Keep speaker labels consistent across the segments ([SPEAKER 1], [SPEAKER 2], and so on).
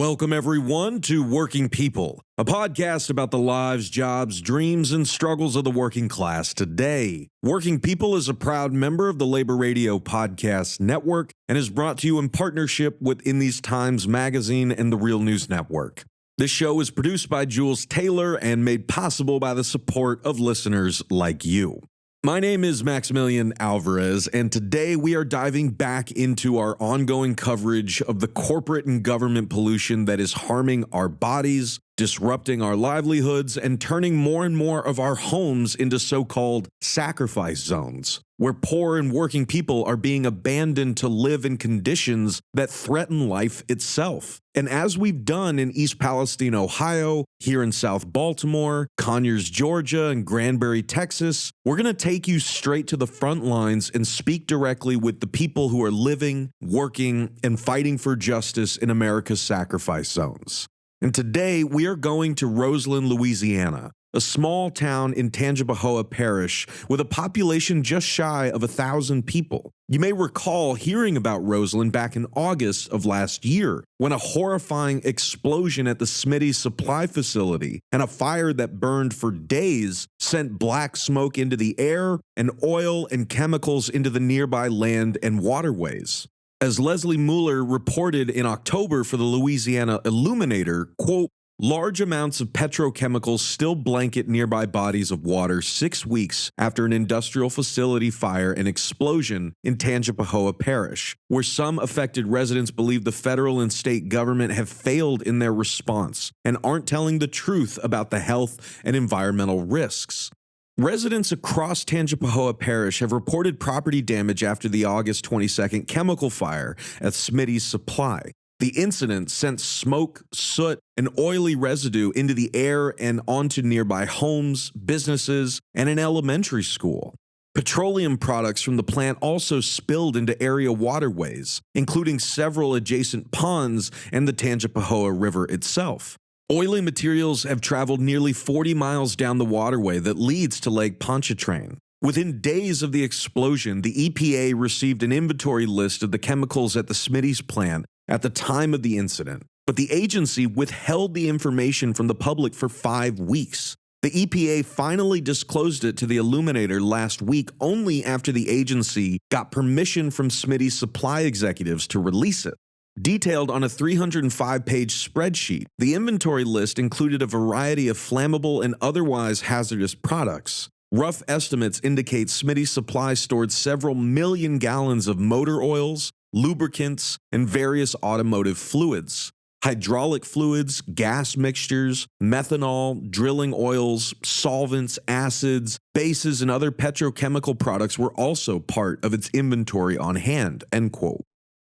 [SPEAKER 1] Welcome, everyone, to Working People, a podcast about the lives, jobs, dreams, and struggles of the working class today. Working People is a proud member of the Labor Radio Podcast Network and is brought to you in partnership with In These Times magazine and the Real News Network. This show is produced by Jules Taylor and made possible by the support of listeners like you. My name is Maximilian Alvarez, and today we are diving back into our ongoing coverage of the corporate and government pollution that is harming our bodies, disrupting our livelihoods, and turning more and more of our homes into so-called sacrifice zones, where poor and working people are being abandoned to live in conditions that threaten life itself. And as we've done in East Palestine, Ohio, here in South Baltimore, Conyers, Georgia, and Granbury, Texas, we're going to take you straight to the front lines and speak directly with the people who are living, working, and fighting for justice in America's sacrifice zones. And today, we are going to Roseland, Louisiana, a small town in Tangipahoa Parish with a population just shy of 1,000 people. You may recall hearing about Roseland back in August of last year, when a horrifying explosion at the Smitty supply facility and a fire that burned for days sent black smoke into the air and oil and chemicals into the nearby land and waterways. As Leslie Mueller reported in October for the Louisiana Illuminator, quote, large amounts of petrochemicals still blanket nearby bodies of water 6 weeks after an industrial facility fire and explosion in Tangipahoa Parish, where some affected residents believe the federal and state government have failed in their response and aren't telling the truth about the health and environmental risks. Residents across Tangipahoa Parish have reported property damage after the August 22nd chemical fire at Smitty's supply. The incident sent smoke, soot, and oily residue into the air and onto nearby homes, businesses, and an elementary school. Petroleum products from the plant also spilled into area waterways, including several adjacent ponds and the Tangipahoa River itself. Oily materials have traveled nearly 40 miles down the waterway that leads to Lake Pontchartrain. Within days of the explosion, the EPA received an inventory list of the chemicals at the Smitty's plant at the time of the incident, but the agency withheld the information from the public for 5 weeks. The EPA finally disclosed it to the Illuminator last week only after the agency got permission from Smitty's supply executives to release it. Detailed on a 305-page spreadsheet, the inventory list included a variety of flammable and otherwise hazardous products. Rough estimates indicate Smitty's supply stored several million gallons of motor oils, lubricants, and various automotive fluids. Hydraulic fluids, gas mixtures, methanol, drilling oils, solvents, acids, bases, and other petrochemical products were also part of its inventory on hand, end quote.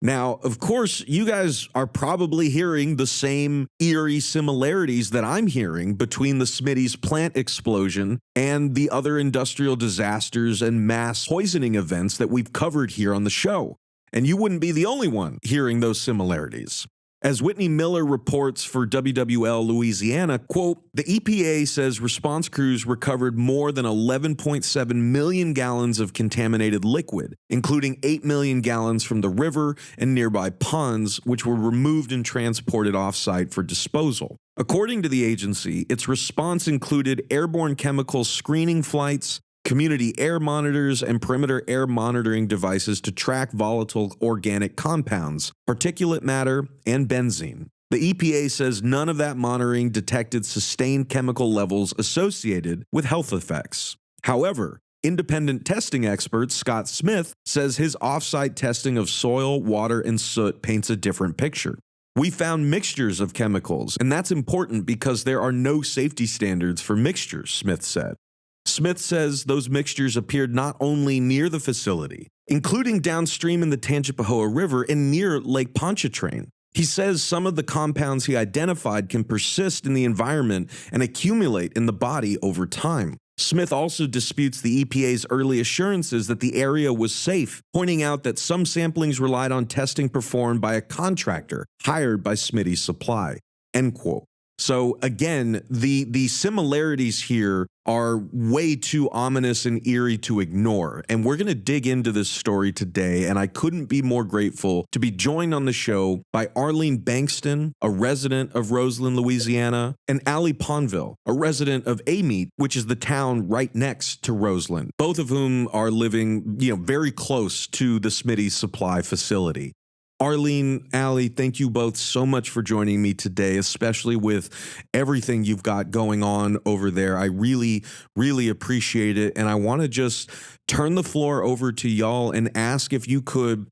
[SPEAKER 1] Now, of course, you guys are probably hearing the same eerie similarities that I'm hearing between the Smitty's plant explosion and the other industrial disasters and mass poisoning events that we've covered here on the show. And you wouldn't be the only one hearing those similarities. As Whitney Miller reports for WWL Louisiana, quote, the EPA says response crews recovered more than 11.7 million gallons of contaminated liquid, including 8 million gallons from the river and nearby ponds, which were removed and transported off-site for disposal. According to the agency, its response included airborne chemical screening flights, community air monitors, and perimeter air monitoring devices to track volatile organic compounds, particulate matter, and benzene. The EPA says none of that monitoring detected sustained chemical levels associated with health effects. However, independent testing expert Scott Smith says his off-site testing of soil, water, and soot paints a different picture. We found mixtures of chemicals, and that's important because there are no safety standards for mixtures, Smith said. Smith says those mixtures appeared not only near the facility, including downstream in the Tangipahoa River and near Lake Pontchartrain. He says some of the compounds he identified can persist in the environment and accumulate in the body over time. Smith also disputes the EPA's early assurances that the area was safe, pointing out that some samplings relied on testing performed by a contractor hired by Smitty's supply, end quote. So again, the similarities here are way too ominous and eerie to ignore. And we're going to dig into this story today. And I couldn't be more grateful to be joined on the show by Arlene Bankston, a resident of Roseland, Louisiana, and Allie Ponvelle, a resident of Amite, which is the town right next to Roseland, both of whom are living, very close to the Smitty supply facility. Arlene, Allie, thank you both so much for joining me today, especially with everything you've got going on over there. I really, really appreciate it. And I want to just turn the floor over to y'all and ask if you could,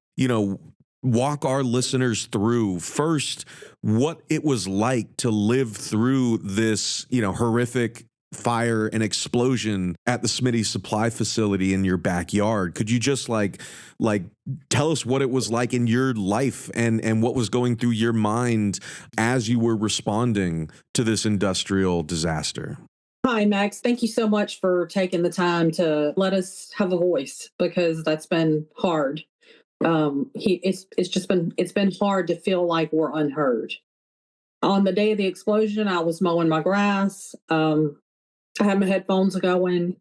[SPEAKER 1] walk our listeners through first what it was like to live through this, horrific fire and explosion at the Smitty supply facility in your backyard. Could you just like tell us what it was like in your life and what was going through your mind as you were responding to this industrial disaster?
[SPEAKER 2] Hi, Max. Thank you so much for taking the time to let us have a voice, because that's been hard. It's been hard to feel like we're unheard. On the day of the explosion, I was mowing my grass. I had my headphones going,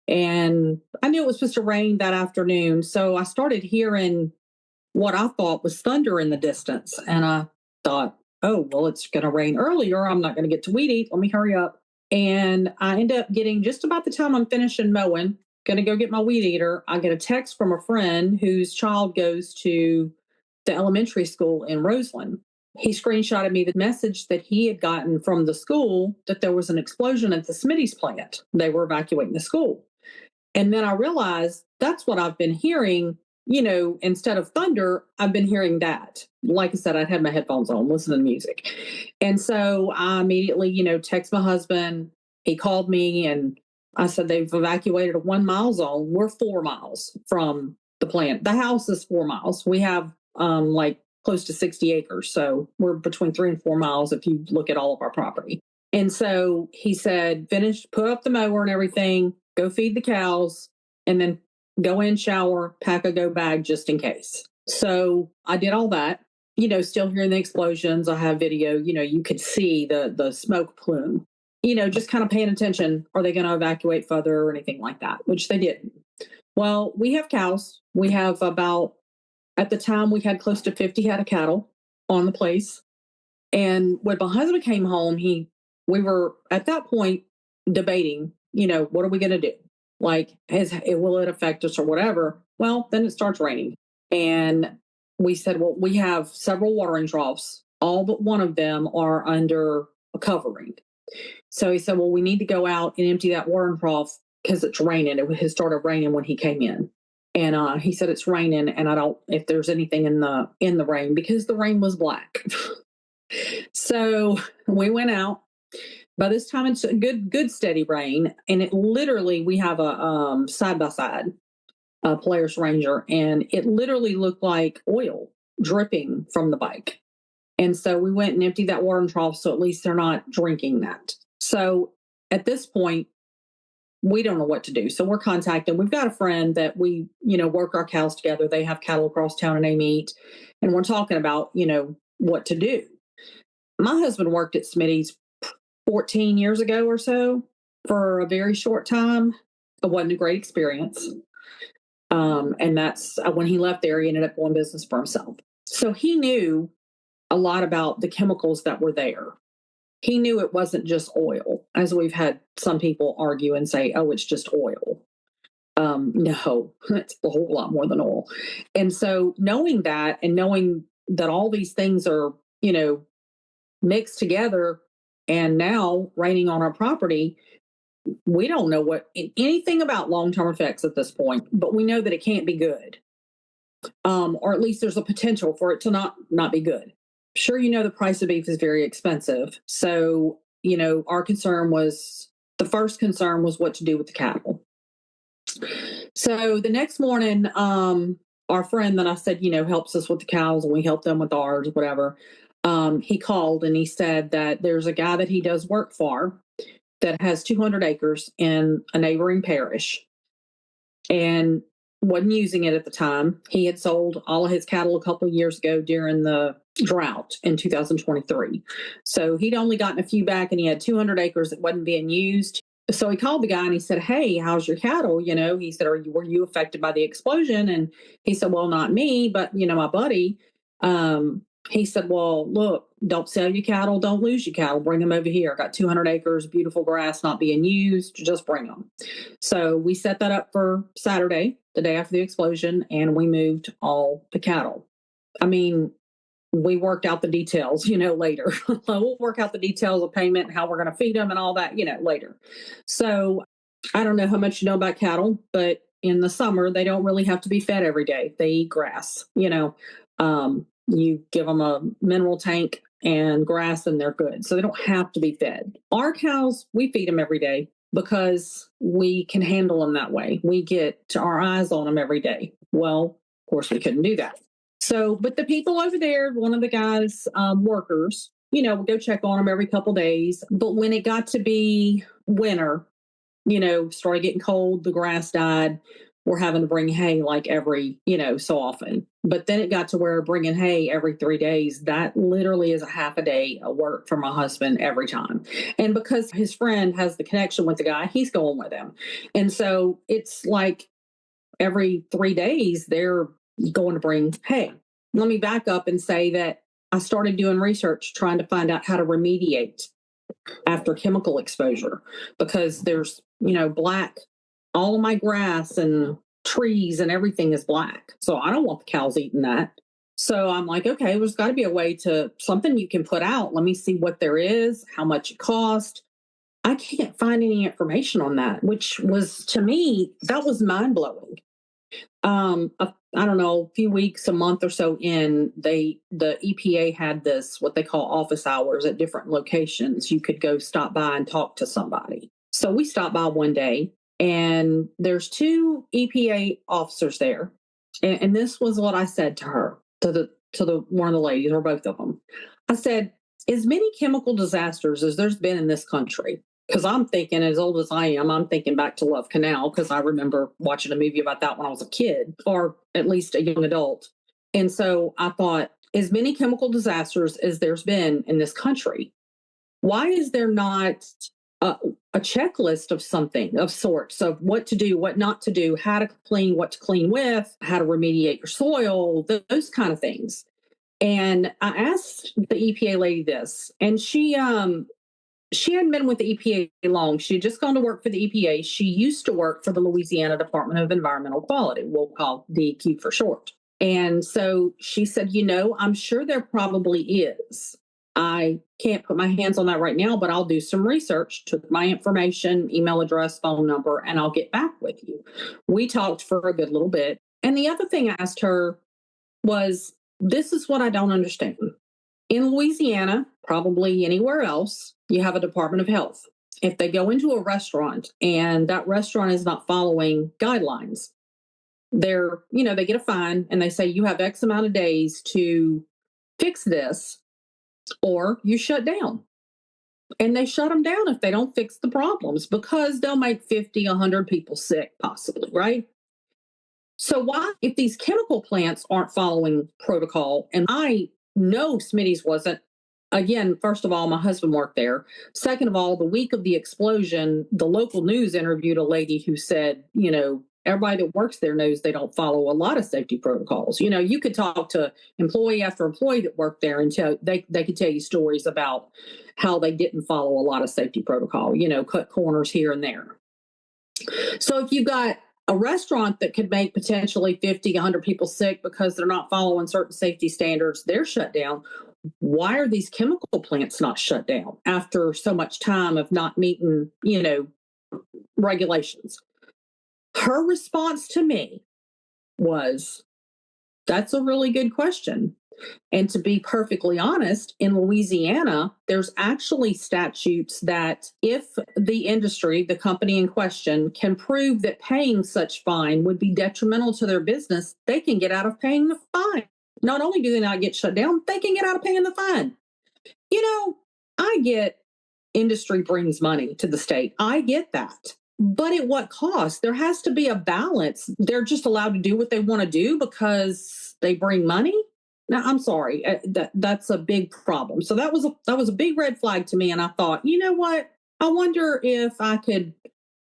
[SPEAKER 2] and I knew it was supposed to rain that afternoon. So I started hearing what I thought was thunder in the distance. And I thought, oh, well, it's going to rain earlier. I'm not going to get to weed eat. Let me hurry up. And I end up getting, just about the time I'm finishing mowing, going to go get my weed eater, I get a text from a friend whose child goes to the elementary school in Roseland. He screenshotted me the message that he had gotten from the school that there was an explosion at the Smitty's plant. They were evacuating the school. And then I realized that's what I've been hearing, instead of thunder, I've been hearing that. Like I said, I'd had my headphones on, listening to music. And so I immediately, text my husband. He called me and I said, they've evacuated a 1 mile zone. We're 4 miles from the plant. The house is 4 miles. We have close to 60 acres. So we're between 3 and 4 miles if you look at all of our property. And so he said, finish, put up the mower and everything, go feed the cows, and then go in, shower, pack a go bag just in case. So I did all that, still hearing the explosions. I have video, you could see the smoke plume, just kind of paying attention. Are they going to evacuate further or anything like that? Which they didn't. Well, we have cows. We have at the time, we had close to 50 head of cattle on the place. And when my husband came home, we were at that point debating, what are we going to do? Will it affect us or whatever? Well, then it starts raining. And we said, well, we have several watering troughs. All but one of them are under a covering. So he said, well, we need to go out and empty that watering trough because it's raining. It had started raining when he came in. And he said, it's raining, and I don't, if there's anything in the rain, because the rain was black. So we went out. By this time, it's a good steady rain. And it literally, we have a side-by-side Polaris Ranger, and it literally looked like oil dripping from the bike. And so we went and emptied that watering trough, so at least they're not drinking that. So at this point, we don't know what to do. So we're contacting, we've got a friend that we, work our cows together. They have cattle across town in Amite, and we're talking about, what to do. My husband worked at Smitty's 14 years ago or so for a very short time. It wasn't a great experience. And that's when he left there, he ended up going business for himself. So he knew a lot about the chemicals that were there. He knew it wasn't just oil, as we've had some people argue and say, oh, it's just oil. No, it's a whole lot more than oil. And so knowing that, and knowing that all these things are, mixed together and now raining on our property, we don't know anything about long-term effects at this point, but we know that it can't be good. Or at least there's a potential for it to not be good. Sure, the price of beef is very expensive. So, the first concern was what to do with the cattle. So the next morning, our friend that I said, helps us with the cows, and we help them with ours, whatever. He called and he said that there's a guy that he does work for that has 200 acres in a neighboring parish and wasn't using it at the time. He had sold all of his cattle a couple of years ago during the drought in 2023. So he'd only gotten a few back and he had 200 acres that wasn't being used. So he called the guy and he said, "Hey, how's your cattle?" He said, were you affected by the explosion? And he said, "Well, not me, but, my buddy." He said, "Well, look, don't sell your cattle. Don't lose your cattle. Bring them over here. I got 200 acres, beautiful grass not being used. Just bring them." So we set that up for Saturday, the day after the explosion, and we moved all the cattle. I mean, we worked out the details, later. We'll work out the details of payment and how we're going to feed them and all that, later. So I don't know how much you know about cattle, but in the summer, they don't really have to be fed every day. They eat grass, you give them a mineral tank and grass and they're good. So they don't have to be fed. Our cows, we feed them every day because we can handle them that way. We get our eyes on them every day. Well, of course, we couldn't do that. So, but the people over there, one of the guys, workers, would go check on them every couple of days. But when it got to be winter, started getting cold, the grass died. We're having to bring hay like every, so often. But then it got to where bringing hay every 3 days, that literally is a half a day of work for my husband every time. And because his friend has the connection with the guy, he's going with him. And so it's like every 3 days, they're going to bring hay. Let me back up and say that I started doing research trying to find out how to remediate after chemical exposure because there's, black, all of my grass and trees and everything is black. So I don't want the cows eating that. So I'm like, okay, there's got to be a way to something you can put out. Let me see what there is, how much it cost. I can't find any information on that, which was, to me, that was mind blowing. I don't know, a few weeks, a month or so in, the EPA had this, what they call office hours at different locations. You could go stop by and talk to somebody. So we stopped by one day and there's 2 EPA officers there. And this was what I said to her, to the one of the ladies, or both of them. I said, as many chemical disasters as there's been in this country, because I'm thinking, as old as I am, I'm thinking back to Love Canal, because I remember watching a movie about that when I was a kid, or at least a young adult. And so I thought, as many chemical disasters as there's been in this country, why is there not a checklist of something of sorts of what to do, what not to do, how to clean, what to clean with, how to remediate your soil, those kind of things? And I asked the EPA lady this, and she hadn't been with the EPA long. She had just gone to work for the EPA. She used to work for the Louisiana Department of Environmental Quality, we'll call DEQ for short. And so she said, I'm sure there probably is. I can't put my hands on that right now, but I'll do some research, took my information, email address, phone number, and I'll get back with you. We talked for a good little bit. And the other thing I asked her was, this is what I don't understand. In Louisiana, probably anywhere else, you have a Department of Health. If they go into a restaurant and that restaurant is not following guidelines, they get a fine and they say, you have X amount of days to fix this or you shut down. And they shut them down if they don't fix the problems because they'll make 50, 100 people sick, possibly, right? So why, if these chemical plants aren't following protocol, and I know Smitty's wasn't, again, first of all, my husband worked there. Second of all, the week of the explosion, the local news interviewed a lady who said, everybody that works there knows they don't follow a lot of safety protocols. You could talk to employee after employee that worked there and they could tell you stories about how they didn't follow a lot of safety protocol, cut corners here and there. So if you've got a restaurant that could make potentially 50, 100 people sick because they're not following certain safety standards, they're shut down. Why are these chemical plants not shut down after so much time of not meeting, regulations? Her response to me was, that's a really good question. And to be perfectly honest, in Louisiana, there's actually statutes that if the industry, the company in question, can prove that paying such fine would be detrimental to their business, they can get out of paying the fine. Not only do they not get shut down, they can get out of paying the fine. I get industry brings money to the state. I get that. But at what cost? There has to be a balance. They're just allowed to do what they want to do because they bring money. Now, I'm sorry, that's a big problem. So that was a big red flag to me. And I thought, you know what? I wonder if I could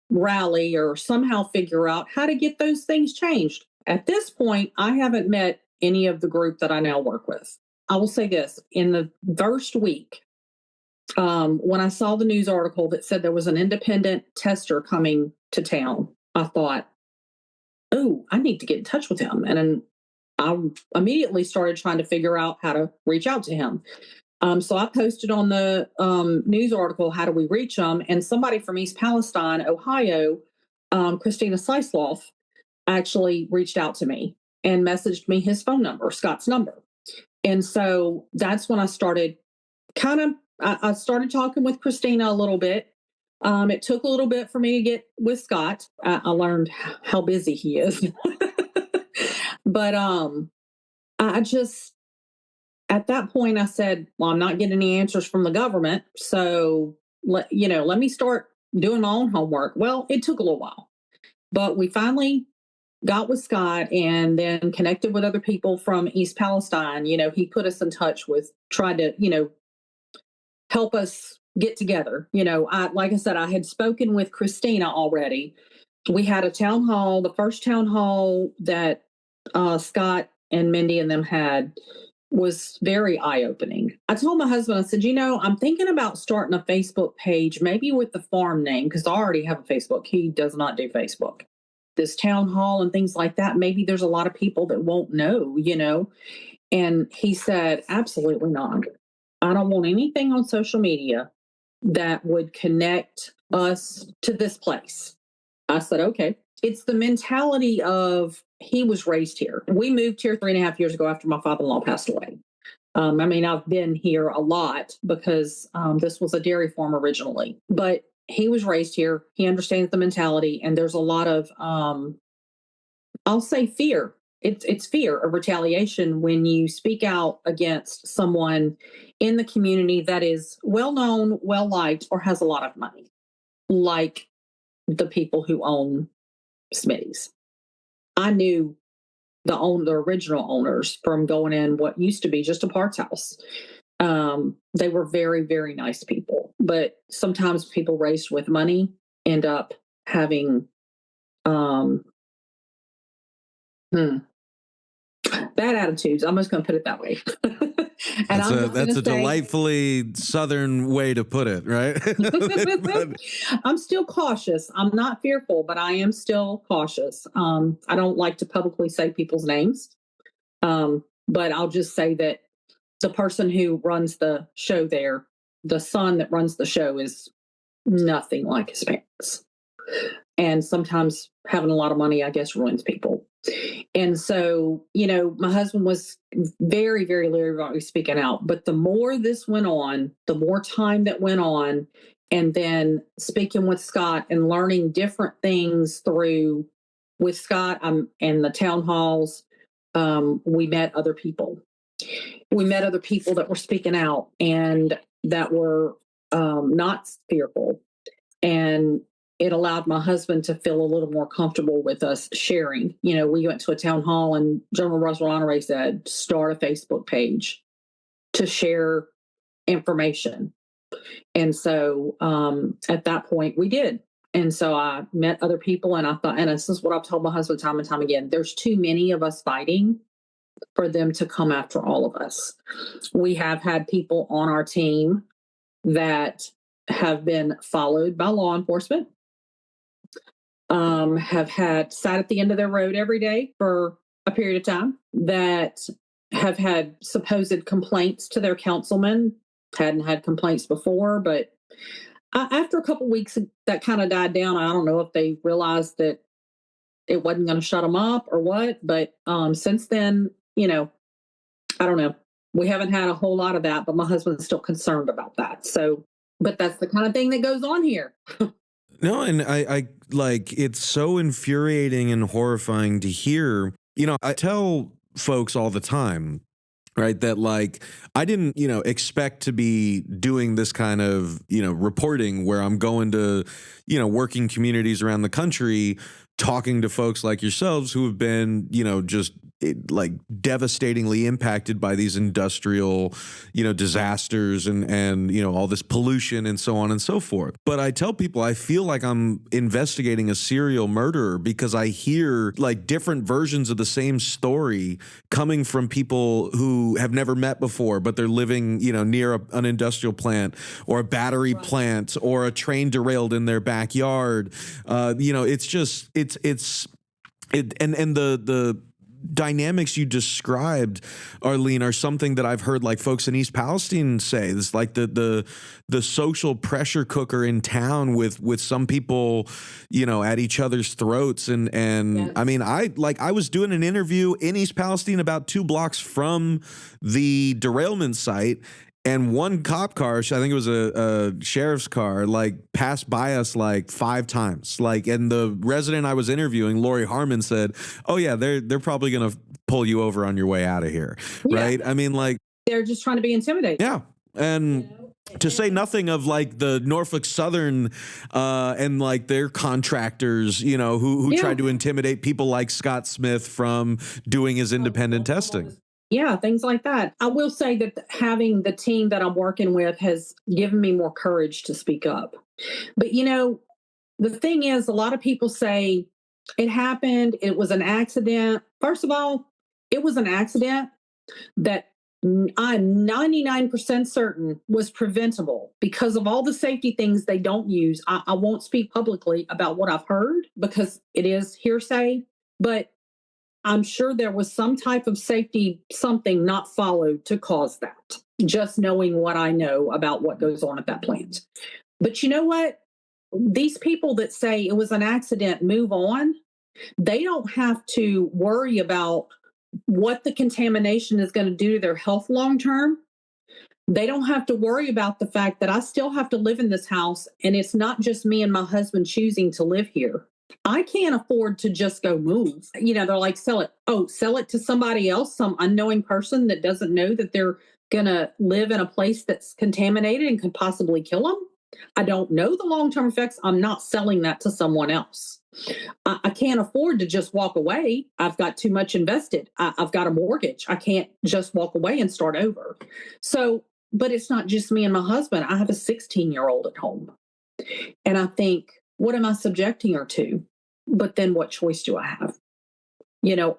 [SPEAKER 2] rally or somehow figure out how to get those things changed. At this point, I haven't met any of the group that I now work with. I will say this: in the first week, when I saw the news article that said there was an independent tester coming to town, I thought, oh, I need to get in touch with him. And then I immediately started trying to figure out how to reach out to him. So I posted on the news article, how do we reach him? And somebody from East Palestine, Ohio, Christina Sliceloff, actually reached out to me and messaged me his phone number, Scott's number. And so that's when I started I started talking with Christina a little bit. It took a little bit for me to get with Scott. I learned how busy he is. But I just, at that point, I said, well, I'm not getting any answers from the government. So, let me start doing my own homework. Well, it took a little while, but we finally got with Scott and then connected with other people from East Palestine. He put us in touch with, tried to, help us get together. Like I said, I had spoken with Christina already. We had a town hall, the first town hall that Scott and Mindy and them had was very eye-opening. I told my husband, I said, I'm thinking about starting a Facebook page, maybe with the farm name, because I already have a Facebook. He does not do Facebook. This town hall and things like that, maybe there's a lot of people that won't know, And he said, absolutely not. I don't want anything on social media that would connect us to this place. I said, okay. It's the mentality of, he was raised here. We moved here 3.5 years ago after my father-in-law passed away. I've been here a lot because this was a dairy farm originally, but he was raised here. He understands the mentality, and there's a lot of, I'll say, fear. It's fear of retaliation when you speak out against someone in the community that is well-known, well-liked, or has a lot of money, like the people who own Smitty's. I knew the original owners from going in what used to be just a parts house. They were very, very nice people, but sometimes people raised with money end up having bad attitudes. I'm just going to put it that way.
[SPEAKER 1] That's a delightfully Southern way to put it, right?
[SPEAKER 2] I'm still cautious. I'm not fearful, but I am still cautious. I don't like to publicly say people's names, but I'll just say that the person who runs the show there, the son that runs the show, is nothing like his parents. And sometimes having a lot of money, I guess, ruins people. And so, my husband was very, very leery about speaking out. But the more this went on, the more time that went on, and then speaking with Scott and learning different things with Scott and the town halls, we met other people. We met other people that were speaking out and that were not fearful. And it allowed my husband to feel a little more comfortable with us sharing. We went to a town hall and General Russell Honore said, start a Facebook page to share information. And so at that point we did. And so I met other people, and I thought, and this is what I've told my husband time and time again, there's too many of us fighting for them to come after all of us. We have had people on our team that have been followed by law enforcement, have sat at the end of their road every day for a period of time, that have had supposed complaints to their councilman, hadn't had complaints before, but after a couple of weeks, that kind of died down. I don't know if they realized that it wasn't going to shut them up or what, but since then, I don't know. We haven't had a whole lot of that, but my husband's still concerned about that. So, but that's the kind of thing that goes on here.
[SPEAKER 1] No, and I like, it's so infuriating and horrifying to hear. I tell folks all the time, right, that like, I didn't, expect to be doing this kind of, reporting where I'm going to, working communities around the country, talking to folks like yourselves who have been, just like devastatingly impacted by these industrial, disasters and all this pollution and so on and so forth. But I tell people I feel like I'm investigating a serial murderer because I hear like different versions of the same story coming from people who have never met before, but they're living, near an industrial plant or a battery plant or a train derailed in their backyard. It's just and the dynamics you described, Arlene, are something that I've heard like folks in East Palestine say. It's like the social pressure cooker in town with some people, at each other's throats. And yes. I mean, I was doing an interview in East Palestine about 2 blocks from the derailment site. And one cop car, I think it was a sheriff's car, like passed by us like 5 times. Like, and the resident I was interviewing, Lori Harmon, said, "Oh yeah, they're probably going to pull you over on your way out of here." Yeah. Right? I mean, like
[SPEAKER 2] they're just trying to be intimidating.
[SPEAKER 1] Yeah, and to say nothing of like the Norfolk Southern and like their contractors, who tried to intimidate people like Scott Smith from doing his independent testing.
[SPEAKER 2] Yeah, things like that. I will say that having the team that I'm working with has given me more courage to speak up. But, the thing is, a lot of people say it happened, it was an accident. First of all, it was an accident that I'm 99% certain was preventable because of all the safety things they don't use. I won't speak publicly about what I've heard because it is hearsay, but I'm sure there was some type of safety, something not followed to cause that, just knowing what I know about what goes on at that plant. But you know what? These people that say it was an accident, move on. They don't have to worry about what the contamination is going to do to their health long term. They don't have to worry about the fact that I still have to live in this house, and it's not just me and my husband choosing to live here. I can't afford to just go move. They're like, sell it. Oh, sell it to somebody else, some unknowing person that doesn't know that they're going to live in a place that's contaminated and could possibly kill them. I don't know the long-term effects. I'm not selling that to someone else. I can't afford to just walk away. I've got too much invested. I've got a mortgage. I can't just walk away and start over. So, but it's not just me and my husband. I have a 16-year-old at home. And I think, what am I subjecting her to? But then what choice do I have?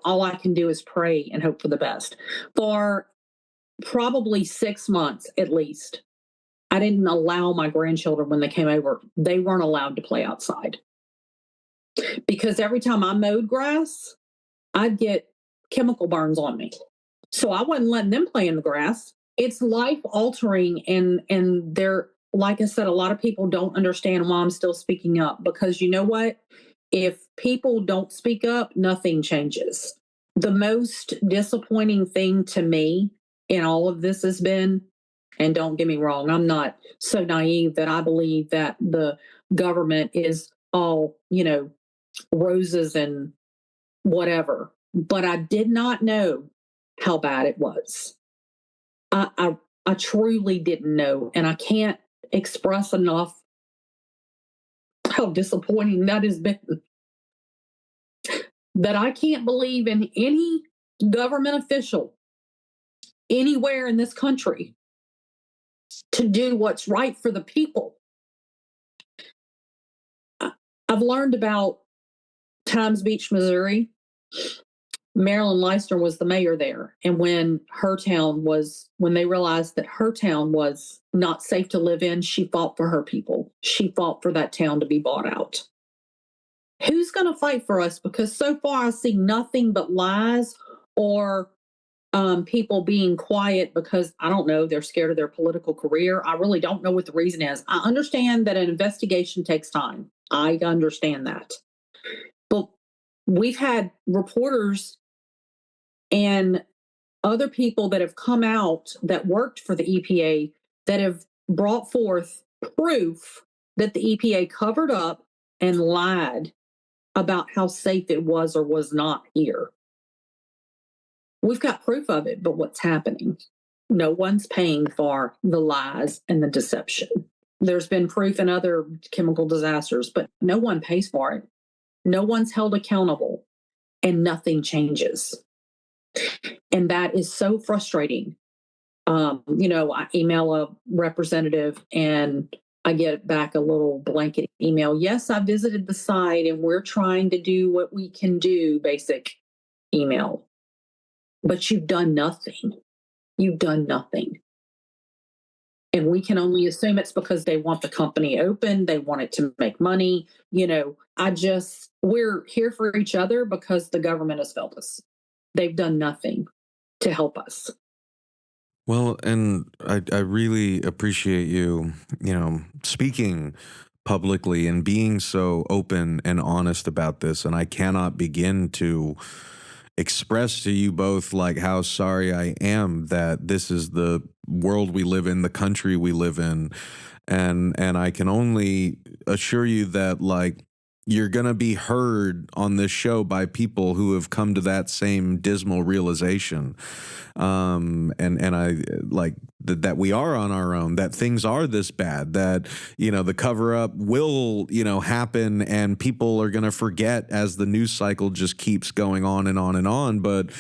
[SPEAKER 2] All I can do is pray and hope for the best. For probably 6 months at least, I didn't allow my grandchildren, when they came over, they weren't allowed to play outside. Because every time I mowed grass, I'd get chemical burns on me. So I wasn't letting them play in the grass. It's life altering, and they're, like I said, a lot of people don't understand why I'm still speaking up, because you know what? If people don't speak up, nothing changes. The most disappointing thing to me in all of this has been, and don't get me wrong, I'm not so naive that I believe that the government is all, roses and whatever, but I did not know how bad it was. I truly didn't know, and I can't express enough how disappointing that has been. That I can't believe in any government official anywhere in this country to do what's right for the people. I've learned about Times Beach, Missouri. Marilyn Leicester was the mayor there. And when they realized that her town was not safe to live in, she fought for her people. She fought for that town to be bought out. Who's going to fight for us? Because so far I see nothing but lies or people being quiet because, I don't know, they're scared of their political career. I really don't know what the reason is. I understand that an investigation takes time. I understand that. But we've had reporters and other people that have come out that worked for the EPA that have brought forth proof that the EPA covered up and lied about how safe it was or was not here. We've got proof of it, but what's happening? No one's paying for the lies and the deception. There's been proof in other chemical disasters, but no one pays for it. No one's held accountable, and nothing changes. And that is so frustrating. I email a representative and I get back a little blanket email. Yes, I visited the site and we're trying to do what we can do, basic email. But you've done nothing. You've done nothing. And we can only assume it's because they want the company open, they want it to make money. We're here for each other because the government has failed us. They've done nothing to help us.
[SPEAKER 1] Well, and I really appreciate you, speaking publicly and being so open and honest about this. And I cannot begin to express to you both like how sorry I am that this is the world we live in, the country we live in. And I can only assure you that like you're going to be heard on this show by people who have come to that same dismal realization. And I like that we are on our own, that things are this bad, that, the cover up will, happen and people are going to forget as the news cycle just keeps going on and on and on. But,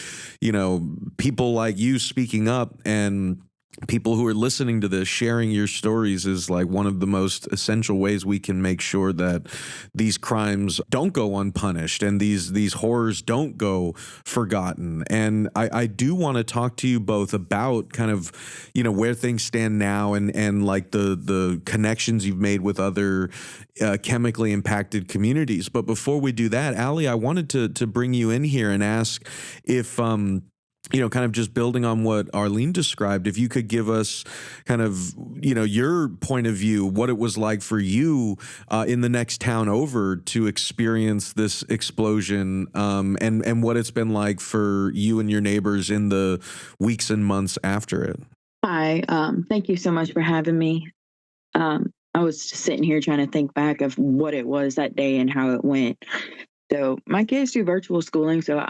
[SPEAKER 1] people like you speaking up and people who are listening to this, sharing your stories is like one of the most essential ways we can make sure that these crimes don't go unpunished and these horrors don't go forgotten. And I do want to talk to you both about kind of, where things stand now and like the connections you've made with other chemically impacted communities. But before we do that, Allie, I wanted to bring you in here and ask if kind of just building on what Arlene described, if you could give us kind of, your point of view, what it was like for you in the next town over to experience this explosion, and what it's been like for you and your neighbors in the weeks and months after it.
[SPEAKER 3] Hi, thank you so much for having me. I was just sitting here trying to think back of what it was that day and how it went. So my kids do virtual schooling, so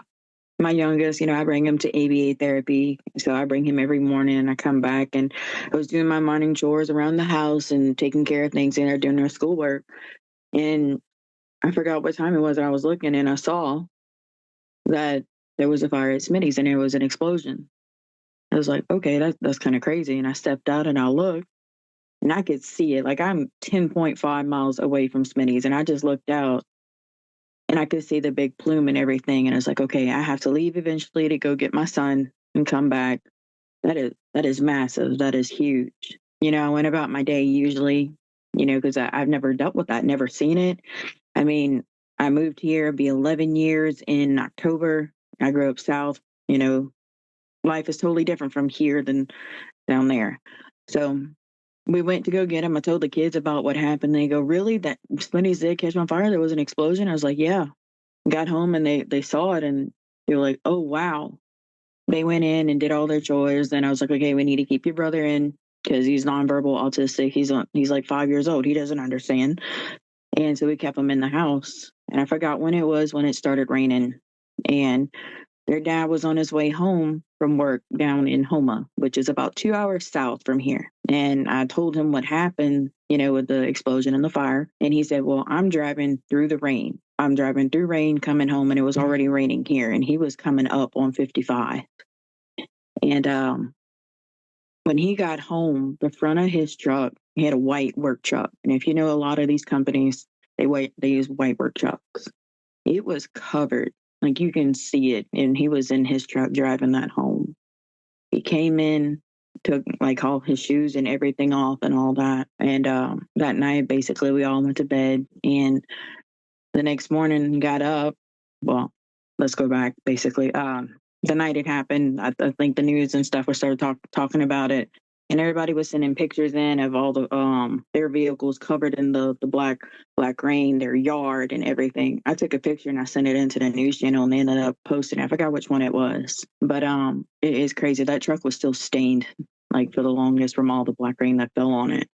[SPEAKER 3] my youngest, I bring him to ABA therapy. So I bring him every morning and I come back and I was doing my morning chores around the house and taking care of things and they're doing their schoolwork. And I forgot what time it was. And I was looking and I saw that there was a fire at Smitty's and there was an explosion. I was like, okay, that's kind of crazy. And I stepped out and I looked and I could see it. Like I'm 10.5 miles away from Smitty's and I just looked out. And I could see the big plume and everything. And I was like, okay, I have to leave eventually to go get my son and come back. That is massive. That is huge. I went about my day usually, because I've never dealt with that, never seen it. I mean, I moved here, it'll be 11 years in October. I grew up south, life is totally different from here than down there. So we went to go get him. I told the kids about what happened. They go, really? That Smitty's did catch on fire? There was an explosion? I was like, yeah. Got home and they saw it and they were like, oh, wow. They went in and did all their chores. And I was like, okay, we need to keep your brother in because he's nonverbal autistic. He's like 5 years old. He doesn't understand. And so we kept him in the house. And I forgot when it was when it started raining. And their dad was on his way home from work down in Homa, which is about 2 hours south from here. And I told him what happened, with the explosion and the fire. And he said, well, I'm driving through the rain. I'm driving through rain coming home and it was already raining here. And he was coming up on 55. And when he got home, the front of his truck, he had a white work truck. And if you know a lot of these companies, they use white work trucks. It was covered. Like you can see it. And he was in his truck driving that home. He came in, took like all his shoes and everything off and all that. And that night, basically, we all went to bed. And the next morning, got up. Well, let's go back. Basically, the night it happened, I think the news and stuff were started talking about it. And everybody was sending pictures in of all the their vehicles covered in the black rain, their yard and everything. I took a picture and I sent it into the news channel and they ended up posting it. I forgot which one it was. But it is crazy. That truck was still stained like for the longest from all the black rain that fell on it,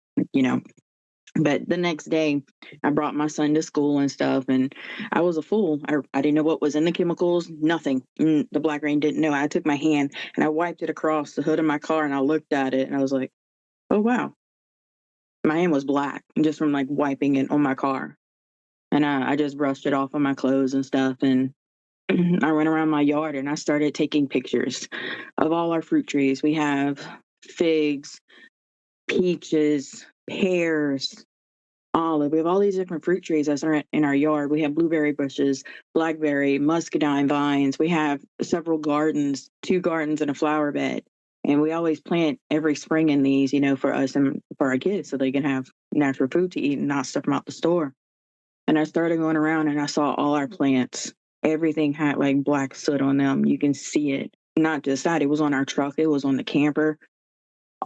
[SPEAKER 3] But the next day, I brought my son to school and stuff, and I was a fool. I didn't know what was in the chemicals, nothing. The black rain didn't know. I took my hand and I wiped it across the hood of my car, and I looked at it, and I was like, oh, wow. My hand was black just from like wiping it on my car. And I just brushed it off on my clothes and stuff. And I went around my yard and I started taking pictures of all our fruit trees. We have figs, peaches, pears, olive. We have all these different fruit trees that's in our yard. We have blueberry bushes, blackberry, muscadine vines. We have several gardens, 2 gardens and a flower bed. And we always plant every spring in these, for us and for our kids so they can have natural food to eat and not stuff them out the store. And I started going around and I saw all our plants. Everything had like black soot on them. You can see it. Not just that, it was on our truck, it was on the camper,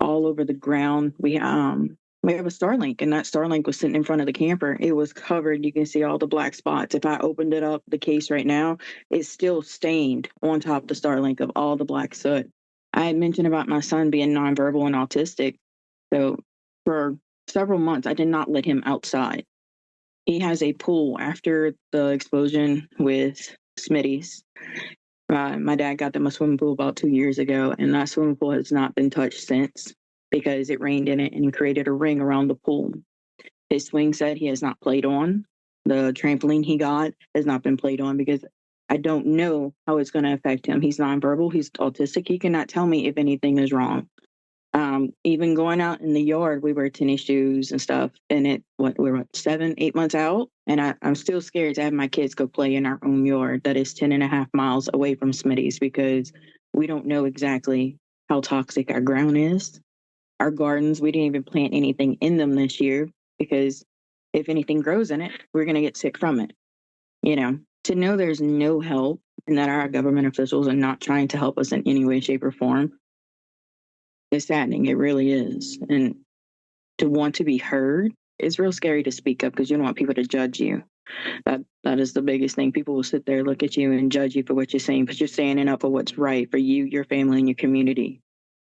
[SPEAKER 3] all over the ground. We have a Starlink, and that Starlink was sitting in front of the camper. It was covered. You can see all the black spots. If I opened it up, the case right now, it's still stained on top of the Starlink of all the black soot. I had mentioned about my son being nonverbal and autistic. So for several months, I did not let him outside. He has a pool after the explosion with Smitty's. My dad got them a swimming pool about 2 years ago, and that swimming pool has not been touched since because it rained in it and created a ring around the pool. His swing set he has not played on. The trampoline he got has not been played on because I don't know how it's going to affect him. He's nonverbal. He's autistic. He cannot tell me if anything is wrong. Even going out in the yard, we wear tennis shoes and stuff. And we're 7, 8 months out. And I'm still scared to have my kids go play in our own yard that is 10.5 miles away from Smitty's because we don't know exactly how toxic our ground is. Our gardens, we didn't even plant anything in them this year because if anything grows in it, we're going to get sick from it. To know there's no help and that our government officials are not trying to help us in any way, shape, or form, it's saddening. It really is. And to want to be heard, it's real scary to speak up because you don't want people to judge you. That is the biggest thing. People will sit there, look at you and judge you for what you're saying, but you're standing up for what's right for you, your family, and your community.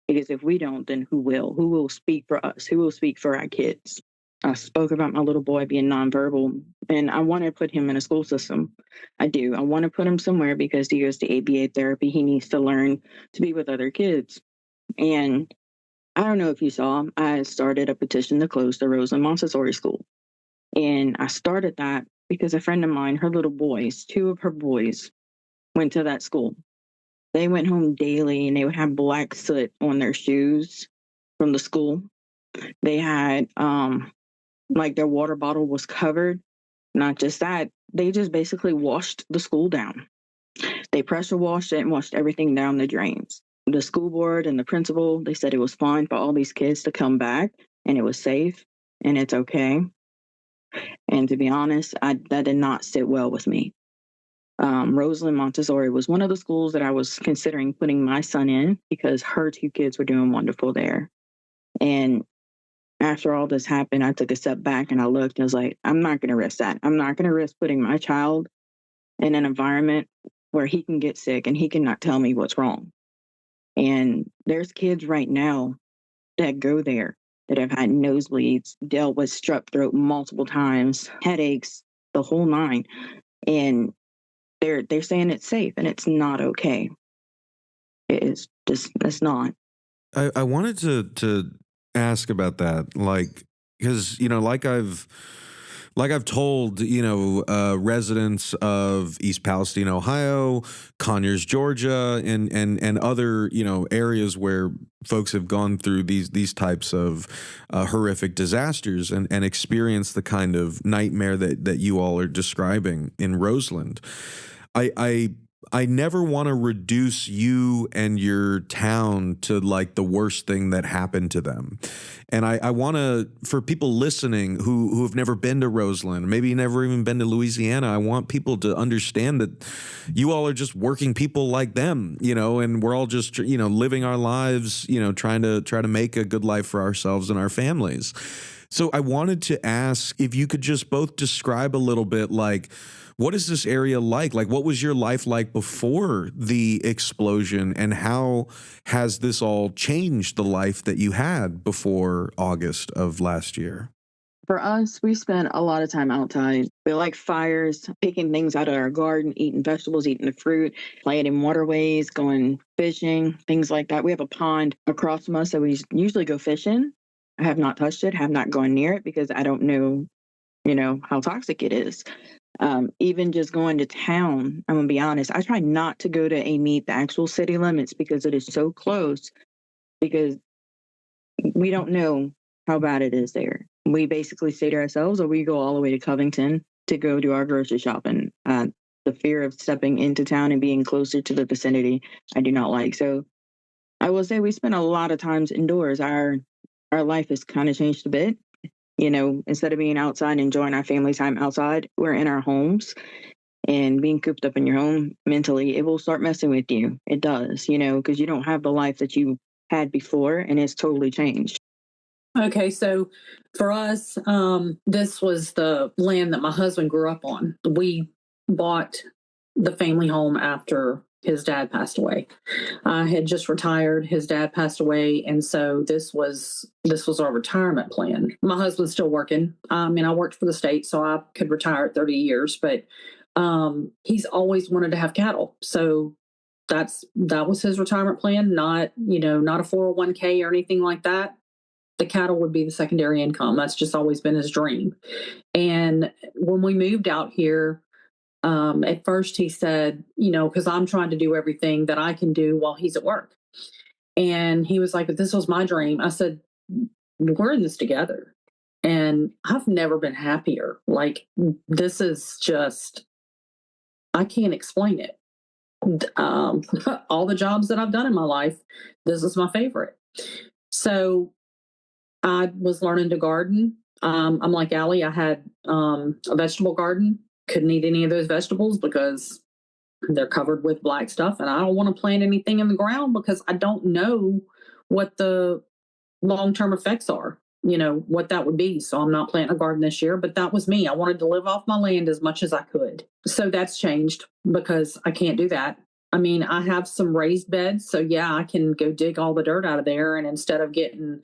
[SPEAKER 3] Because if we don't, then who will? Who will speak for us? Who will speak for our kids? I spoke about my little boy being nonverbal, and I want to put him in a school system. I do. I want to put him somewhere because he goes to ABA therapy. He needs to learn to be with other kids. And I don't know if you saw, I started a petition to close the Roseland Montessori School. And I started that because a friend of mine, her little boys, 2 of her boys, went to that school. They went home daily and they would have black soot on their shoes from the school. They had, their water bottle was covered. Not just that, they just basically washed the school down. They pressure washed it and washed everything down the drains. The school board and the principal, they said it was fine for all these kids to come back and it was safe and it's okay. And to be honest, that did not sit well with me. Roseland Montessori was one of the schools that I was considering putting my son in because her 2 kids were doing wonderful there. And after all this happened, I took a step back and I looked and I was like, I'm not going to risk that. I'm not going to risk putting my child in an environment where he can get sick and he cannot tell me what's wrong. And there's kids right now that go there that have had nosebleeds, dealt with strep throat multiple times, headaches, the whole 9. And they're saying it's safe and it's not okay. It's not.
[SPEAKER 1] I wanted to ask about that, because I've told residents of East Palestine, Ohio, Conyers, Georgia, and other areas where folks have gone through these types of horrific disasters and experienced the kind of nightmare that you all are describing in Roseland. I never want to reduce you and your town to like the worst thing that happened to them. And I want to, for people listening who have never been to Roseland, maybe never even been to Louisiana, I want people to understand that you all are just working people like them, and we're all just, living our lives, trying to make a good life for ourselves and our families. So I wanted to ask if you could just both describe a little bit, like, what is this area like? Like, what was your life like before the explosion, and how has this all changed the life that you had before August of last year?
[SPEAKER 3] For us, we spent a lot of time outside. We like fires, picking things out of our garden, eating vegetables, eating the fruit, playing in waterways, going fishing, things like that. We have a pond across from us that we usually go fishing. I have not touched it, have not gone near it because I don't know, how toxic it is. Even just going to town, I'm going to be honest, I try not to go to Amite, the actual city limits, because it is so close, because we don't know how bad it is there. We basically stay to ourselves, or we go all the way to Covington to go do our grocery shopping. The fear of stepping into town and being closer to the vicinity, I do not like. So I will say we spend a lot of times indoors. Our life has kind of changed a bit. You know, instead of being outside, enjoying our family time outside, we're in our homes, and being cooped up in your home mentally, it will start messing with you. It does, you know, because you don't have the life that you had before, and it's totally changed.
[SPEAKER 2] Okay, so for us, this was the land that my husband grew up on. We bought the family home after his dad passed away. I had just retired. His dad passed away, and so this was our retirement plan. My husband's still working. I mean, I worked for the state, so I could retire at 30 years, but he's always wanted to have cattle. So that was his retirement plan, not a 401k or anything like that. The cattle would be the secondary income. That's just always been his dream. And when we moved out here, at first he said, because I'm trying to do everything that I can do while he's at work. And he was like, but this was my dream. I said, we're in this together. And I've never been happier. Like, this is just, I can't explain it. All the jobs that I've done in my life, this is my favorite. So I was learning to garden. I'm like Allie. I had a vegetable garden. Couldn't eat any of those vegetables because they're covered with black stuff. And I don't want to plant anything in the ground because I don't know what the long-term effects are, what that would be. So I'm not planting a garden this year, but that was me. I wanted to live off my land as much as I could. So that's changed because I can't do that. I mean, I have some raised beds, so yeah, I can go dig all the dirt out of there. And instead of getting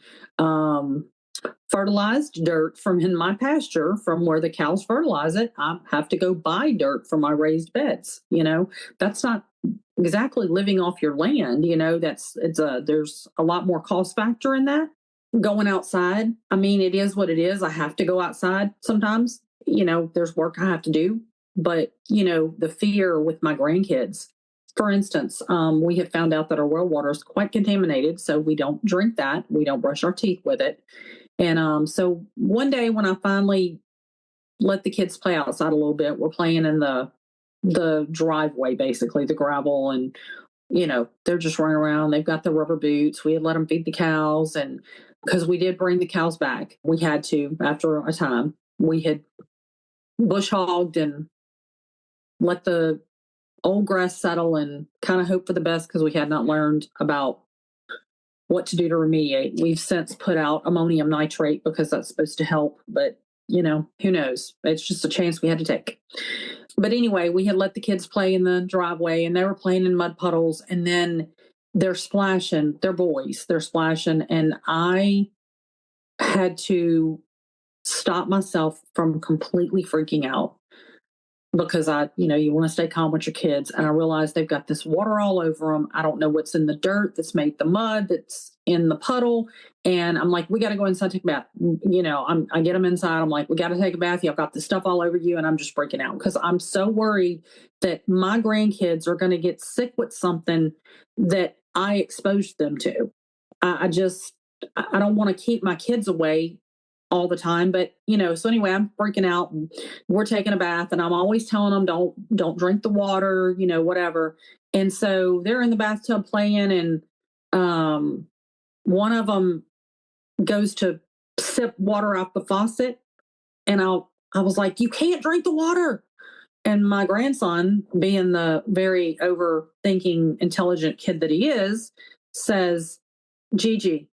[SPEAKER 2] fertilized dirt from in my pasture from where the cows fertilize it, I have to go buy dirt for my raised beds. That's not exactly living off your land. There's a lot more cost factor in that. Going outside, I mean, it is what it is. I have to go outside sometimes. There's work I have to do, but the fear with my grandkids. For instance, we have found out that our well water is quite contaminated, so we don't drink that. We don't brush our teeth with it. And so one day when I finally let the kids play outside a little bit, we're playing in the driveway, basically, the gravel, and, they're just running around. They've got the rubber boots. We had let them feed the cows, and because we did bring the cows back, we had to, after a time, we had bush hogged and let the old grass settle and kind of hope for the best because we had not learned about what to do to remediate. We've since put out ammonium nitrate because that's supposed to help, but who knows? It's just a chance we had to take. But anyway, we had let the kids play in the driveway and they were playing in mud puddles, and then they're splashing. They're boys. They're splashing. And I had to stop myself from completely freaking out because you want to stay calm with your kids. And I realized they've got this water all over them. I don't know what's in the dirt that's made the mud that's in the puddle. And I'm like, we got to go inside, take a bath. I get them inside. I'm like, we got to take a bath. Y'all got this stuff all over you. And I'm just freaking out because I'm so worried that my grandkids are going to get sick with something that I exposed them to. I don't want to keep my kids away all the time, but so anyway, I'm freaking out and we're taking a bath and I'm always telling them don't drink the water, whatever. And so they're in the bathtub playing, and one of them goes to sip water off the faucet, and I was like, you can't drink the water. And my grandson, being the very overthinking, intelligent kid that he is, says, Gigi,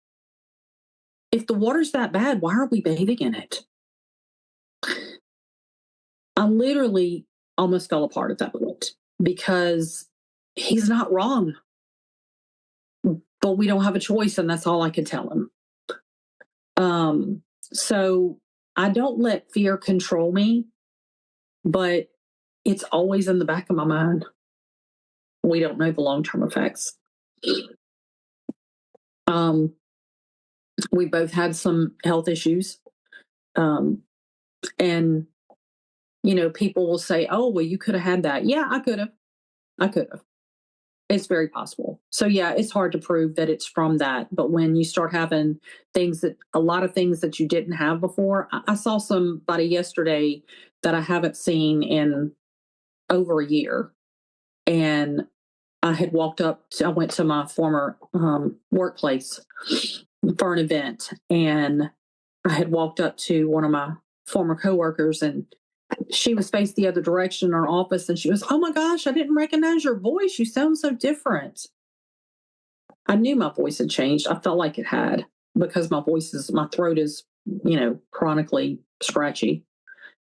[SPEAKER 2] if the water's that bad, why are we bathing in it? I literally almost fell apart at that point because he's not wrong. But we don't have a choice, and that's all I could tell him. So I don't let fear control me, but it's always in the back of my mind. We don't know the long-term effects. We both had some health issues. And people will say, oh, well, you could have had that. Yeah, I could have. I could have. It's very possible. So yeah, it's hard to prove that it's from that. But when you start having a lot of things that you didn't have before, I saw somebody yesterday that I haven't seen in over a year. And I went to my former workplace for an event, and I had walked up to one of my former coworkers, and she was faced the other direction in our office, and she was, oh my gosh, I didn't recognize your voice. You sound so different. I knew my voice had changed. I felt like it had, because my throat is, chronically scratchy.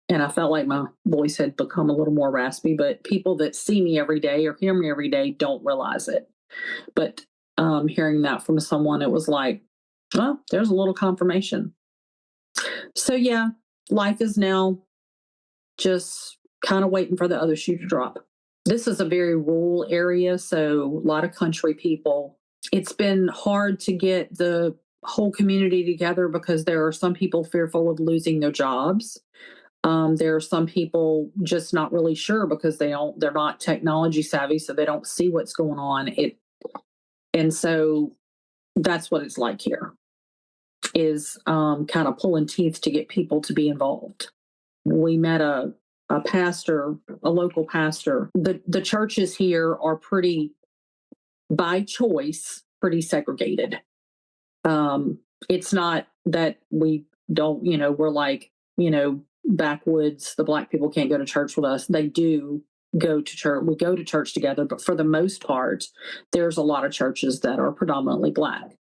[SPEAKER 2] And I felt like my voice had become a little more raspy, but people that see me every day or hear me every day don't realize it. But hearing that from someone, it was like, well, there's a little confirmation. So yeah, life is now just kind of waiting for the other shoe to drop. This is a very rural area, so a lot of country people. It's been hard to get the whole community together because there are some people fearful of losing their jobs. There are some people just not really sure because they're not technology savvy, so they don't see what's going on. And so that's what it's like here, is kind of pulling teeth to get people to be involved. We met a pastor, a local pastor. The churches here are pretty, by choice, pretty segregated. It's not that we don't, we're like, backwoods, the Black people can't go to church with us. They do go to church. We go to church together, but for the most part, there's a lot of churches that are predominantly Black.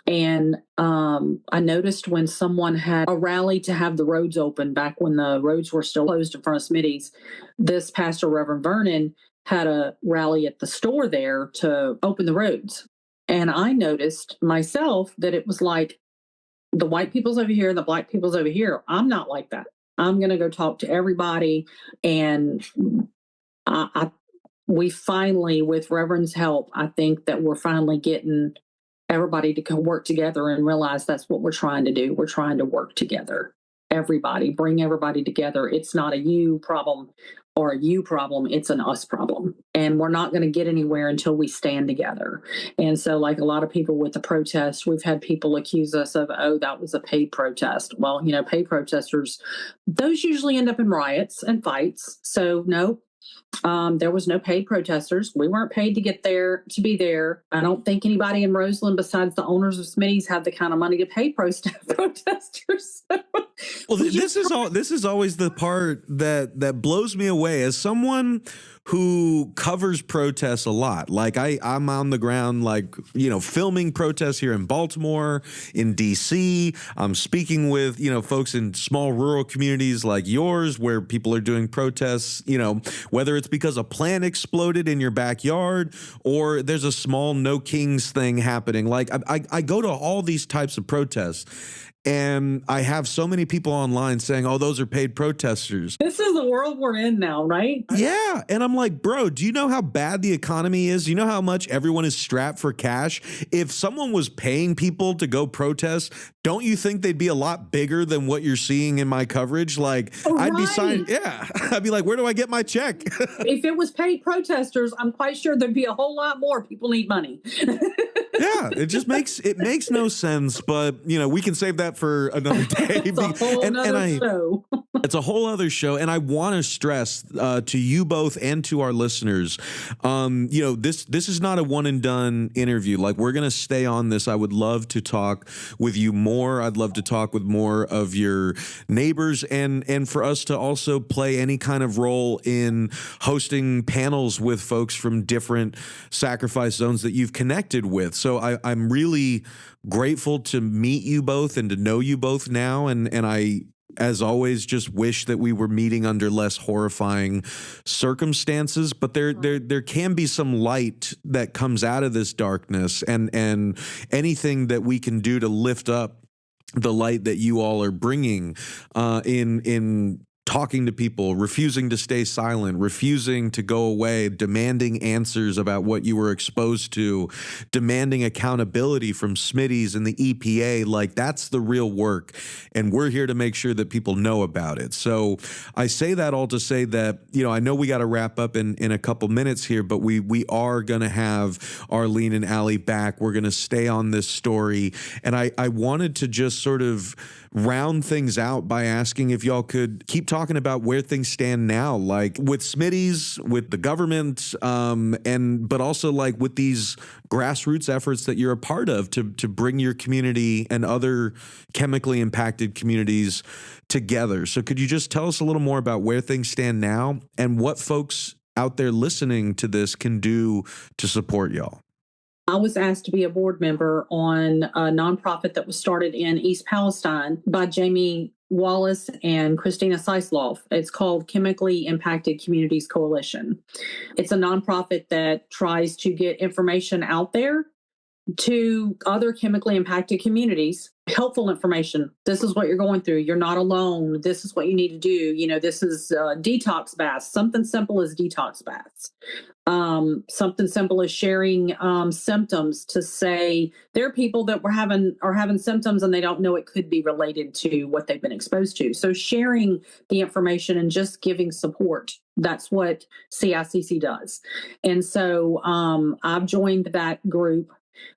[SPEAKER 2] And I noticed when someone had a rally to have the roads open back when the roads were still closed in front of Smitty's, this pastor, Reverend Vernon, had a rally at the store there to open the roads. And I noticed myself that it was like, the white people's over here, the Black people's over here. I'm not like that. I'm going to go talk to everybody. And we finally, with Reverend's help, I think that we're finally getting everybody to work together and realize that's what we're trying to do. We're trying to work together. Everybody, bring everybody together. It's not a you problem or a you problem. It's an us problem. And we're not going to get anywhere until we stand together. And so, like a lot of people with the protest, we've had people accuse us of, oh, that was a paid protest. Well, paid protesters, those usually end up in riots and fights. So no, there was no paid protesters. We weren't paid to get there, to be there. I don't think anybody in Roseland besides the owners of Smitty's have the kind of money to pay protesters.
[SPEAKER 1] Well, this is always the part that blows me away as someone who covers protests a lot. Like I'm on the ground, like, filming protests here in Baltimore, in DC. I'm speaking with, folks in small rural communities like yours where people are doing protests, whether it's because a plant exploded in your backyard or there's a small No Kings thing happening. Like I go to all these types of protests. And I have so many people online saying, oh, those are paid protesters.
[SPEAKER 2] This is the world we're in now, right?
[SPEAKER 1] Yeah. And I'm like, bro, do you know how bad the economy is? Do you know how much everyone is strapped for cash? If someone was paying people to go protest, don't you think they'd be a lot bigger than what you're seeing in my coverage? Like, I'd be signing. Yeah. I'd be like, where do I get my check?
[SPEAKER 2] If it was paid protesters, I'm quite sure there'd be a whole lot more. People need money.
[SPEAKER 1] Yeah, it makes no sense, but we can save that for another day.
[SPEAKER 2] It's a whole other show.
[SPEAKER 1] It's a whole other show, and I want to stress to you both and to our listeners, this is not a one and done interview. Like, we're gonna stay on this. I would love to talk with you more. I'd love to talk with more of your neighbors, and for us to also play any kind of role in hosting panels with folks from different sacrifice zones that you've connected with. So I'm really grateful to meet you both and to know you both now. And I, as always, just wish that we were meeting under less horrifying circumstances. But there can be some light that comes out of this darkness, and anything that we can do to lift up the light that you all are bringing in talking to people, refusing to stay silent, refusing to go away, demanding answers about what you were exposed to, demanding accountability from Smitty's and the EPA. Like, that's the real work. And we're here to make sure that people know about it. So I say that all to say that, I know we got to wrap up in a couple minutes here, but we are going to have Arlene and Allie back. We're going to stay on this story. And I wanted to just sort of round things out by asking if y'all could keep talking about where things stand now, like with Smitty's, with the government, but also like with these grassroots efforts that you're a part of to bring your community and other chemically impacted communities together. So could you just tell us a little more about where things stand now and what folks out there listening to this can do to support y'all?
[SPEAKER 2] I was asked to be a board member on a nonprofit that was started in East Palestine by Jamie Wallace and Christina Seislov. It's called Chemically Impacted Communities Coalition. It's a nonprofit that tries to get information out there to other chemically impacted communities, helpful information. This is what you're going through. You're not alone. This is what you need to do. This is detox baths. Something simple as detox baths. Something simple as sharing symptoms to say there are people that are having symptoms and they don't know it could be related to what they've been exposed to. So sharing the information and just giving support. That's what CICC does. And so I've joined that group.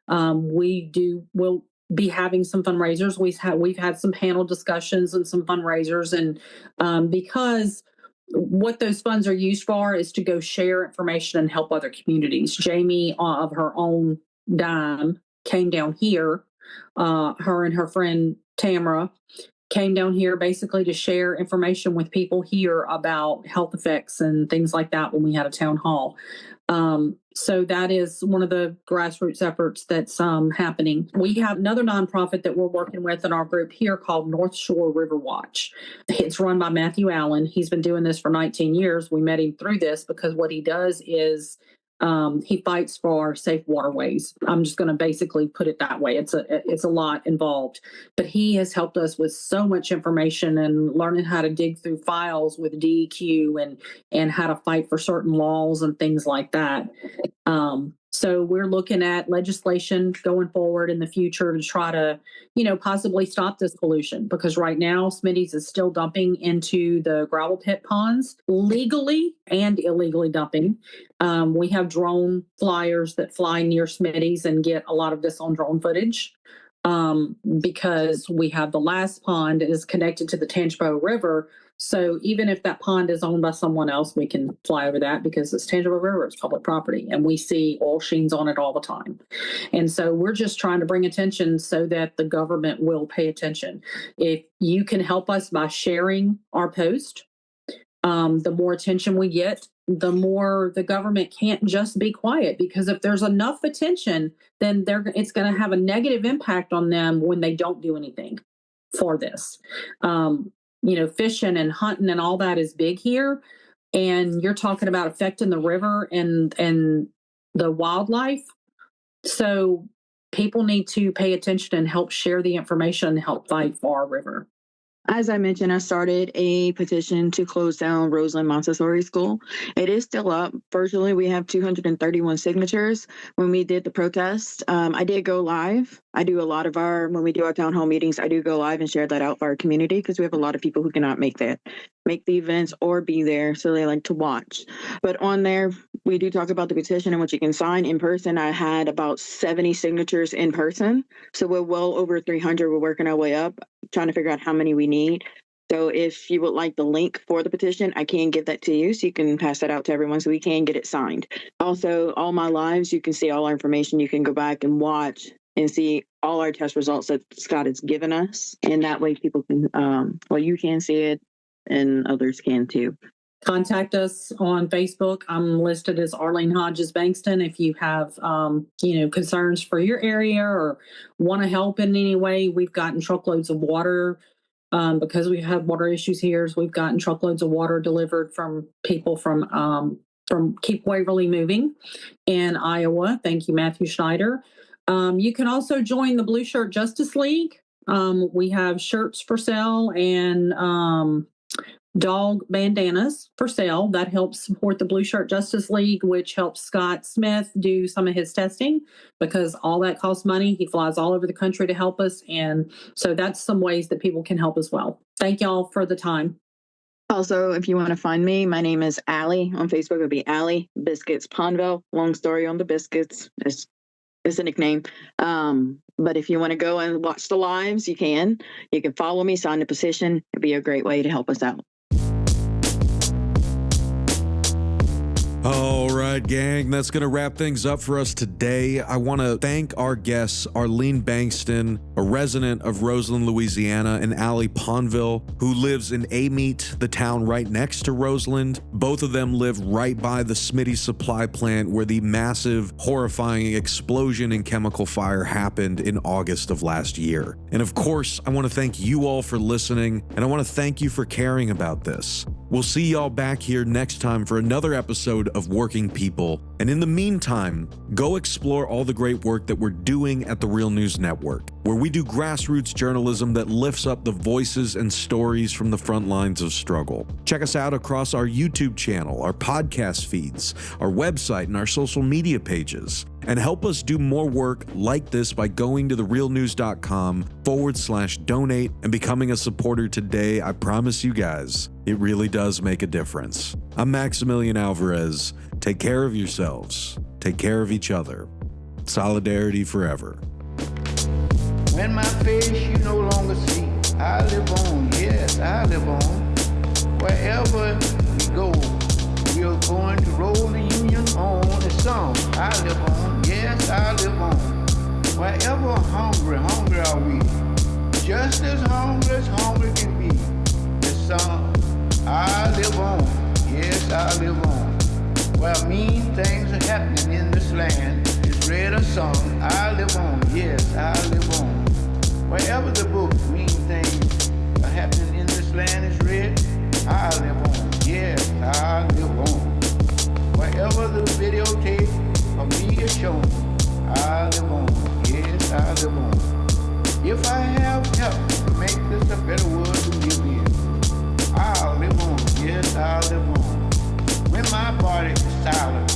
[SPEAKER 2] We'll be having some fundraisers. We've had some panel discussions and some fundraisers, and because what those funds are used for is to go share information and help other communities. Jamie, of her own dime, came down here. Her and her friend Tamara came down here basically to share information with people here about health effects and things like that when we had a town hall. So that is one of the grassroots efforts that's happening. We have another nonprofit that we're working with in our group here called North Shore River Watch. It's run by Matthew Allen. He's been doing this for 19 years. We met him through this because what he does is he fights for safe waterways. I'm just going to basically put it that way. It's a lot involved, but he has helped us with so much information and learning how to dig through files with DEQ and how to fight for certain laws and things like that. So we're looking at legislation going forward in the future to try to, possibly stop this pollution, because right now Smitty's is still dumping into the gravel pit ponds legally and illegally dumping. We have drone flyers that fly near Smitty's and get a lot of this on drone footage. Because we have the last pond is connected to the Tangipahoa River. So even if that pond is owned by someone else, we can fly over that because it's Tangipahoa River, it's public property, and we see oil sheens on it all the time. And so we're just trying to bring attention so that the government will pay attention. If you can help us by sharing our post, the more attention we get, the more the government can't just be quiet, because if there's enough attention, then it's going to have a negative impact on them when they don't do anything for this. Fishing and hunting and all that is big here. And you're talking about affecting the river and the wildlife. So people need to pay attention and help share the information and help fight for our river.
[SPEAKER 3] As I mentioned, I started a petition to close down Roseland Montessori School. It is still up. Virtually, we have 231 signatures. When we did the protest, I did go live. I do a lot of when we do our town hall meetings, I do go live and share that out for our community, because we have a lot of people who cannot make the events or be there, so they like to watch. But on there, we do talk about the petition and what you can sign in person. I had about 70 signatures in person, so we're well over 300. We're working our way up, trying to figure out how many we need. So if you would like the link for the petition, I can give that to you so you can pass that out to everyone so we can get it signed. Also, all my lives, you can see all our information. You can go back and watch and see all our test results that Scott has given us. And that way people can, you can see it and others can too.
[SPEAKER 2] Contact us on Facebook. I'm listed as Arlene Bankston. If you have, concerns for your area or want to help in any way, we've gotten truckloads of water because we have water issues here. So we've gotten truckloads of water delivered from people from Keep Waverly Moving in Iowa. Thank you, Matthew Schneider. You can also join the Blue Shirt Justice League. We have shirts for sale, and dog bandanas for sale. That helps support the Blue Shirt Justice League, which helps Scott Smith do some of his testing because all that costs money. He flies all over the country to help us. And so that's some ways that people can help as well. Thank y'all for the time.
[SPEAKER 3] Also, if you want to find me, my name is Allie. On Facebook, it'll be Allie Biscuits Ponvelle. Long story on the biscuits. It's a nickname. But if you want to go and watch the lives, you can. You can follow me, sign the petition. It'd be a great way to help us out.
[SPEAKER 1] All right, gang, that's going to wrap things up for us today. I want to thank our guests, Arlene Bankston, a resident of Roseland, Louisiana, and Allie Ponvelle, who lives in Amite, the town right next to Roseland. Both of them live right by the Smitty supply plant where the massive, horrifying explosion and chemical fire happened in August of last year. And of course, I want to thank you all for listening, and I want to thank you for caring about this. We'll see y'all back here next time for another episode of Working People. And in the meantime, go explore all the great work that we're doing at the Real News Network, where we do grassroots journalism that lifts up the voices and stories from the front lines of struggle. Check us out across our YouTube channel, our podcast feeds, our website, and our social media pages. And help us do more work like this by going to therealnews.com/donate and becoming a supporter today. I promise you guys, it really does make a difference. I'm Maximilian Alvarez. Take care of yourselves. Take care of each other. Solidarity forever.
[SPEAKER 4] When my face you no longer see, I live on, yes, I live on. Wherever we go, we're going to roll the union on a song. I live on, yes, I live on. Wherever hungry are we. Just as hungry can be. The song, I live on, yes, I live on. Where mean things are happening in this land, it's read a song. I live on, yes, I live on. Wherever the book mean things are happening in this land is read, I live on, yes, I live on. Wherever the videotape of me is shown, I live on, yes, I live on. If I have help to make this a better world to live in, I'll live on, yes, I'll live on. When my body is silent,